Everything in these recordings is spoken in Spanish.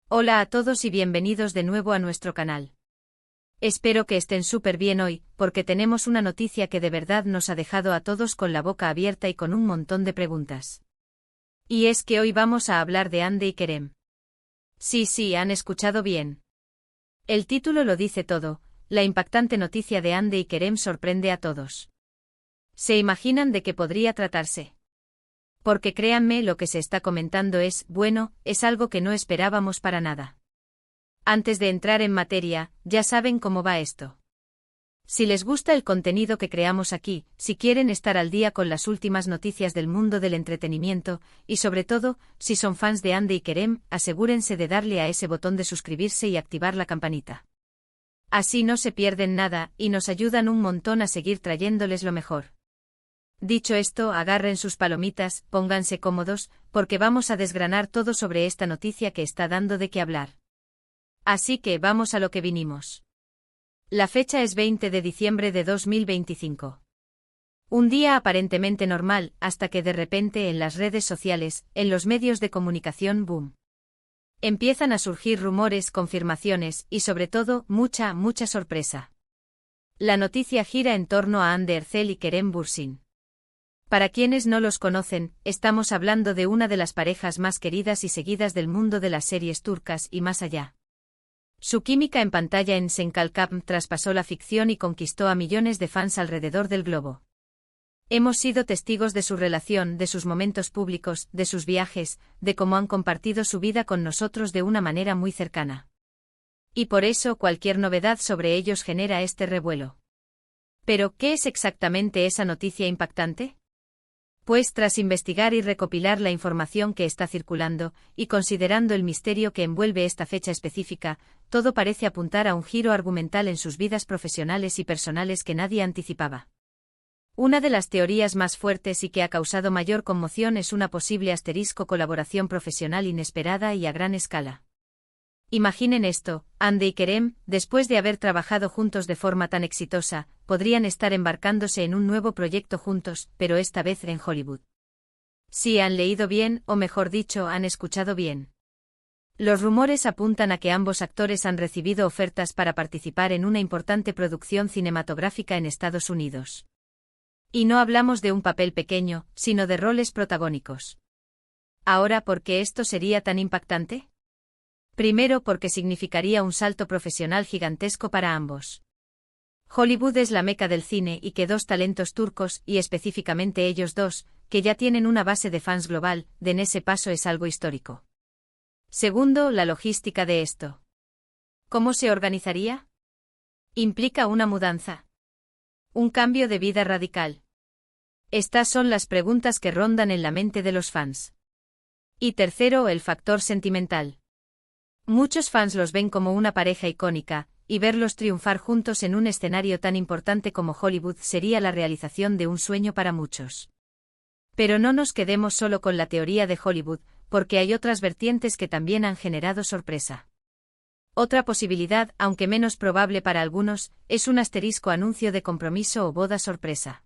Hola a todos y bienvenidos de nuevo a nuestro canal. Espero que estén súper bien hoy, porque tenemos una noticia que de verdad nos ha dejado a todos con la boca abierta y con un montón de preguntas. Y es que hoy vamos a hablar de Hande y Kerem. Sí, han escuchado bien. El título lo dice todo, la impactante noticia de Hande y Kerem sorprende a todos. ¿Se imaginan de qué podría tratarse? Porque créanme, lo que se está comentando es algo que no esperábamos para nada. Antes de entrar en materia, ya saben cómo va esto. Si les gusta el contenido que creamos aquí, si quieren estar al día con las últimas noticias del mundo del entretenimiento, y sobre todo, si son fans de Hande y Kerem, asegúrense de darle a ese botón de suscribirse y activar la campanita. Así no se pierden nada, y nos ayudan un montón a seguir trayéndoles lo mejor. Dicho esto, agarren sus palomitas, pónganse cómodos, porque vamos a desgranar todo sobre esta noticia que está dando de qué hablar. Así que vamos a lo que vinimos. La fecha es 20 de diciembre de 2025. Un día aparentemente normal, hasta que de repente en las redes sociales, en los medios de comunicación, boom. Empiezan a surgir rumores, confirmaciones, y sobre todo, mucha sorpresa. La noticia gira en torno a Hande Erçel y Kerem Bürsin. Para quienes no los conocen, estamos hablando de una de las parejas más queridas y seguidas del mundo de las series turcas y más allá. Su química en pantalla en Senkalkam traspasó la ficción y conquistó a millones de fans alrededor del globo. Hemos sido testigos de su relación, de sus momentos públicos, de sus viajes, de cómo han compartido su vida con nosotros de una manera muy cercana. Y por eso cualquier novedad sobre ellos genera este revuelo. ¿Pero qué es exactamente esa noticia impactante? Pues tras investigar y recopilar la información que está circulando, y considerando el misterio que envuelve esta fecha específica, todo parece apuntar a un giro argumental en sus vidas profesionales y personales que nadie anticipaba. Una de las teorías más fuertes y que ha causado mayor conmoción es una posible colaboración profesional inesperada y a gran escala. Imaginen esto, Hande y Kerem, después de haber trabajado juntos de forma tan exitosa, podrían estar embarcándose en un nuevo proyecto juntos, pero esta vez en Hollywood. Sí, han leído bien, o mejor dicho, han escuchado bien. Los rumores apuntan a que ambos actores han recibido ofertas para participar en una importante producción cinematográfica en Estados Unidos. Y no hablamos de un papel pequeño, sino de roles protagónicos. Ahora, ¿por qué esto sería tan impactante? Primero porque significaría un salto profesional gigantesco para ambos. Hollywood es la meca del cine y que dos talentos turcos, y específicamente ellos dos, que ya tienen una base de fans global, den ese paso es algo histórico. Segundo, la logística de esto. ¿Cómo se organizaría? ¿Implica una mudanza? ¿Un cambio de vida radical? Estas son las preguntas que rondan en la mente de los fans. Y tercero, el factor sentimental. Muchos fans los ven como una pareja icónica, y verlos triunfar juntos en un escenario tan importante como Hollywood sería la realización de un sueño para muchos. Pero no nos quedemos solo con la teoría de Hollywood, porque hay otras vertientes que también han generado sorpresa. Otra posibilidad, aunque menos probable para algunos, es un anuncio de compromiso o boda sorpresa.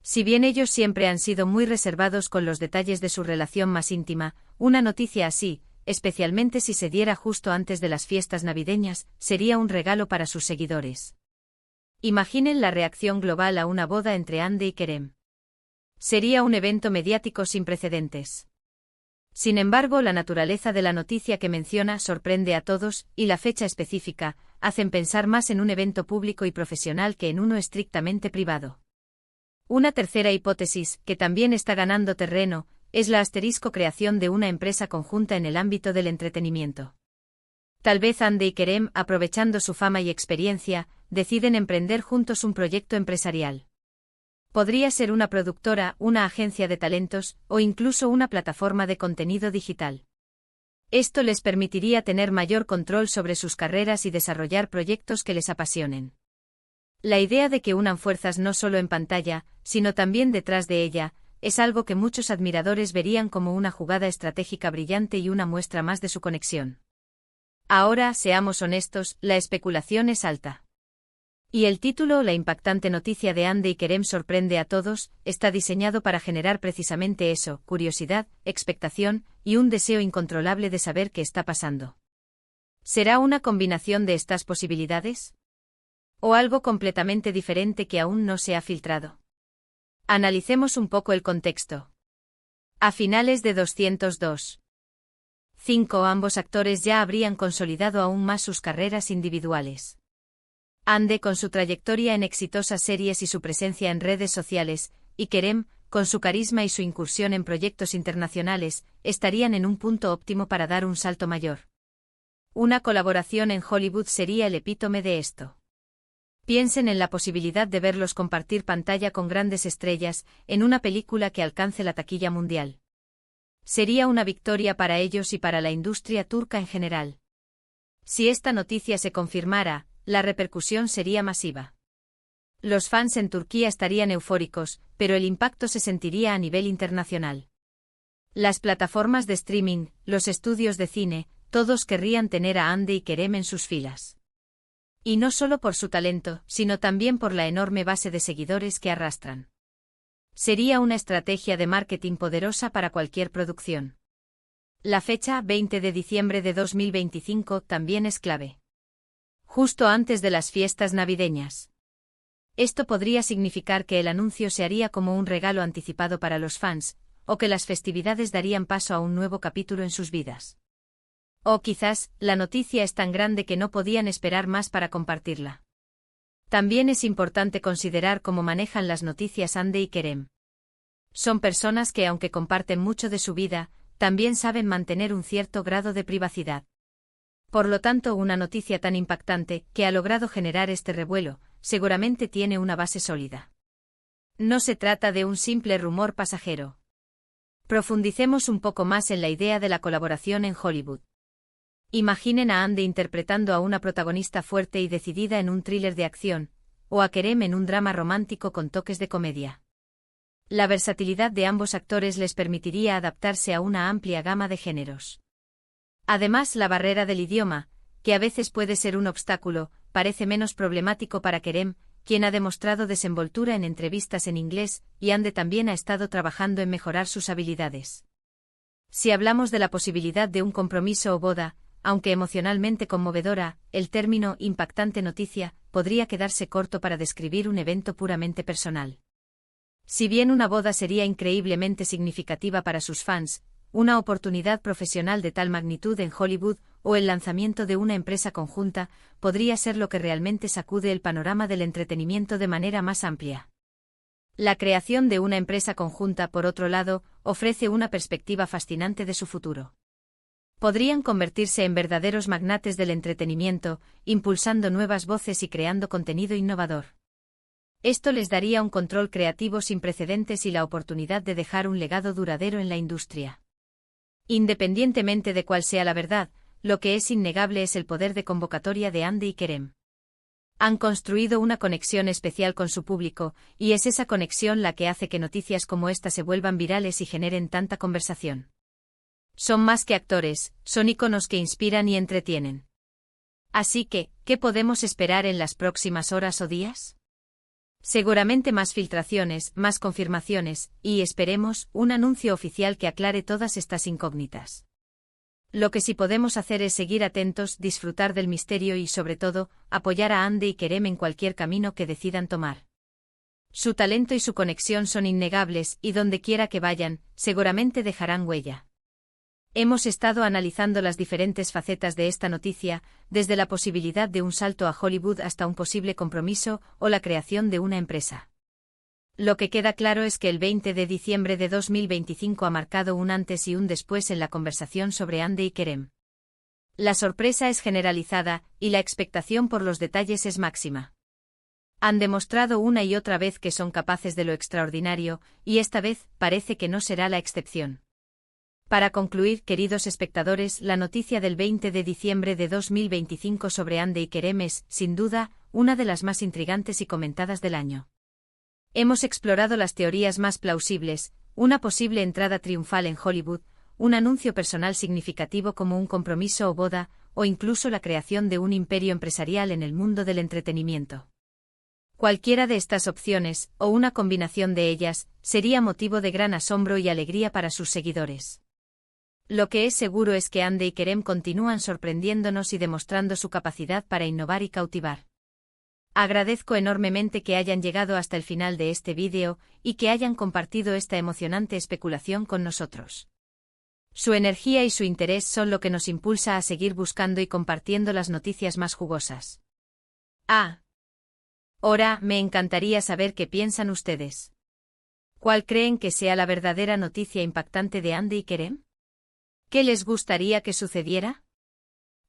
Si bien ellos siempre han sido muy reservados con los detalles de su relación más íntima, una noticia así, especialmente si se diera justo antes de las fiestas navideñas, sería un regalo para sus seguidores. Imaginen la reacción global a una boda entre Hande y Kerem. Sería un evento mediático sin precedentes. Sin embargo, la naturaleza de la noticia que menciona sorprende a todos, y la fecha específica, hacen pensar más en un evento público y profesional que en uno estrictamente privado. Una tercera hipótesis, que también está ganando terreno, es la creación de una empresa conjunta en el ámbito del entretenimiento. Tal vez Hande y Kerem, aprovechando su fama y experiencia, deciden emprender juntos un proyecto empresarial. Podría ser una productora, una agencia de talentos, o incluso una plataforma de contenido digital. Esto les permitiría tener mayor control sobre sus carreras y desarrollar proyectos que les apasionen. La idea de que unan fuerzas no solo en pantalla, sino también detrás de ella, es algo que muchos admiradores verían como una jugada estratégica brillante y una muestra más de su conexión. Ahora, seamos honestos, la especulación es alta. Y el título, la impactante noticia de Hande y Kerem sorprende a todos, está diseñado para generar precisamente eso, curiosidad, expectación, y un deseo incontrolable de saber qué está pasando. ¿Será una combinación de estas posibilidades? ¿O algo completamente diferente que aún no se ha filtrado? Analicemos un poco el contexto. A finales de 202. 5 ambos actores ya habrían consolidado aún más sus carreras individuales. Ande con su trayectoria en exitosas series y su presencia en redes sociales, y Kerem, con su carisma y su incursión en proyectos internacionales, estarían en un punto óptimo para dar un salto mayor. Una colaboración en Hollywood sería el epítome de esto. Piensen en la posibilidad de verlos compartir pantalla con grandes estrellas en una película que alcance la taquilla mundial. Sería una victoria para ellos y para la industria turca en general. Si esta noticia se confirmara, la repercusión sería masiva. Los fans en Turquía estarían eufóricos, pero el impacto se sentiría a nivel internacional. Las plataformas de streaming, los estudios de cine, todos querrían tener a Hande y Kerem en sus filas. Y no solo por su talento, sino también por la enorme base de seguidores que arrastran. Sería una estrategia de marketing poderosa para cualquier producción. La fecha, 20 de diciembre de 2025, también es clave. Justo antes de las fiestas navideñas. Esto podría significar que el anuncio se haría como un regalo anticipado para los fans, o que las festividades darían paso a un nuevo capítulo en sus vidas. O quizás, la noticia es tan grande que no podían esperar más para compartirla. También es importante considerar cómo manejan las noticias Hande y Kerem. Son personas que, aunque comparten mucho de su vida, también saben mantener un cierto grado de privacidad. Por lo tanto, una noticia tan impactante, que ha logrado generar este revuelo, seguramente tiene una base sólida. No se trata de un simple rumor pasajero. Profundicemos un poco más en la idea de la colaboración en Hollywood. Imaginen a Hande interpretando a una protagonista fuerte y decidida en un thriller de acción, o a Kerem en un drama romántico con toques de comedia. La versatilidad de ambos actores les permitiría adaptarse a una amplia gama de géneros. Además, la barrera del idioma, que a veces puede ser un obstáculo, parece menos problemático para Kerem, quien ha demostrado desenvoltura en entrevistas en inglés, y Hande también ha estado trabajando en mejorar sus habilidades. Si hablamos de la posibilidad de un compromiso o boda, aunque emocionalmente conmovedora, el término impactante noticia podría quedarse corto para describir un evento puramente personal. Si bien una boda sería increíblemente significativa para sus fans, una oportunidad profesional de tal magnitud en Hollywood o el lanzamiento de una empresa conjunta podría ser lo que realmente sacude el panorama del entretenimiento de manera más amplia. La creación de una empresa conjunta, por otro lado, ofrece una perspectiva fascinante de su futuro. Podrían convertirse en verdaderos magnates del entretenimiento, impulsando nuevas voces y creando contenido innovador. Esto les daría un control creativo sin precedentes y la oportunidad de dejar un legado duradero en la industria. Independientemente de cuál sea la verdad, lo que es innegable es el poder de convocatoria de Hande y Kerem. Han construido una conexión especial con su público, y es esa conexión la que hace que noticias como esta se vuelvan virales y generen tanta conversación. Son más que actores, son íconos que inspiran y entretienen. Así que, ¿qué podemos esperar en las próximas horas o días? Seguramente más filtraciones, más confirmaciones, y esperemos, un anuncio oficial que aclare todas estas incógnitas. Lo que sí podemos hacer es seguir atentos, disfrutar del misterio y, sobre todo, apoyar a Hande y Kerem en cualquier camino que decidan tomar. Su talento y su conexión son innegables, y donde quiera que vayan, seguramente dejarán huella. Hemos estado analizando las diferentes facetas de esta noticia, desde la posibilidad de un salto a Hollywood hasta un posible compromiso o la creación de una empresa. Lo que queda claro es que el 20 de diciembre de 2025 ha marcado un antes y un después en la conversación sobre Hande y Kerem. La sorpresa es generalizada, y la expectación por los detalles es máxima. Han demostrado una y otra vez que son capaces de lo extraordinario, y esta vez parece que no será la excepción. Para concluir, queridos espectadores, la noticia del 20 de diciembre de 2025 sobre Hande y Kerem es, sin duda, una de las más intrigantes y comentadas del año. Hemos explorado las teorías más plausibles, una posible entrada triunfal en Hollywood, un anuncio personal significativo como un compromiso o boda, o incluso la creación de un imperio empresarial en el mundo del entretenimiento. Cualquiera de estas opciones, o una combinación de ellas, sería motivo de gran asombro y alegría para sus seguidores. Lo que es seguro es que Ande y Kerem continúan sorprendiéndonos y demostrando su capacidad para innovar y cautivar. Agradezco enormemente que hayan llegado hasta el final de este vídeo y que hayan compartido esta emocionante especulación con nosotros. Su energía y su interés son lo que nos impulsa a seguir buscando y compartiendo las noticias más jugosas. Ahora, me encantaría saber qué piensan ustedes. ¿Cuál creen que sea la verdadera noticia impactante de Ande y Kerem? ¿Qué les gustaría que sucediera?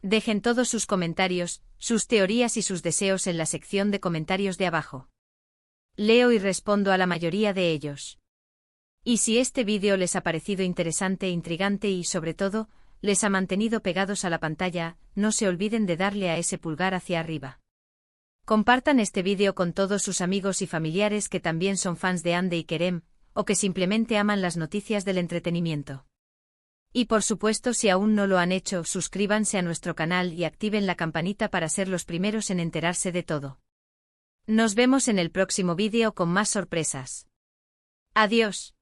Dejen todos sus comentarios, sus teorías y sus deseos en la sección de comentarios de abajo. Leo y respondo a la mayoría de ellos. Y si este vídeo les ha parecido interesante, intrigante y, sobre todo, les ha mantenido pegados a la pantalla, no se olviden de darle a ese pulgar hacia arriba. Compartan este vídeo con todos sus amigos y familiares que también son fans de Ande y Kerem, o que simplemente aman las noticias del entretenimiento. Y por supuesto, si aún no lo han hecho, suscríbanse a nuestro canal y activen la campanita para ser los primeros en enterarse de todo. Nos vemos en el próximo vídeo con más sorpresas. Adiós.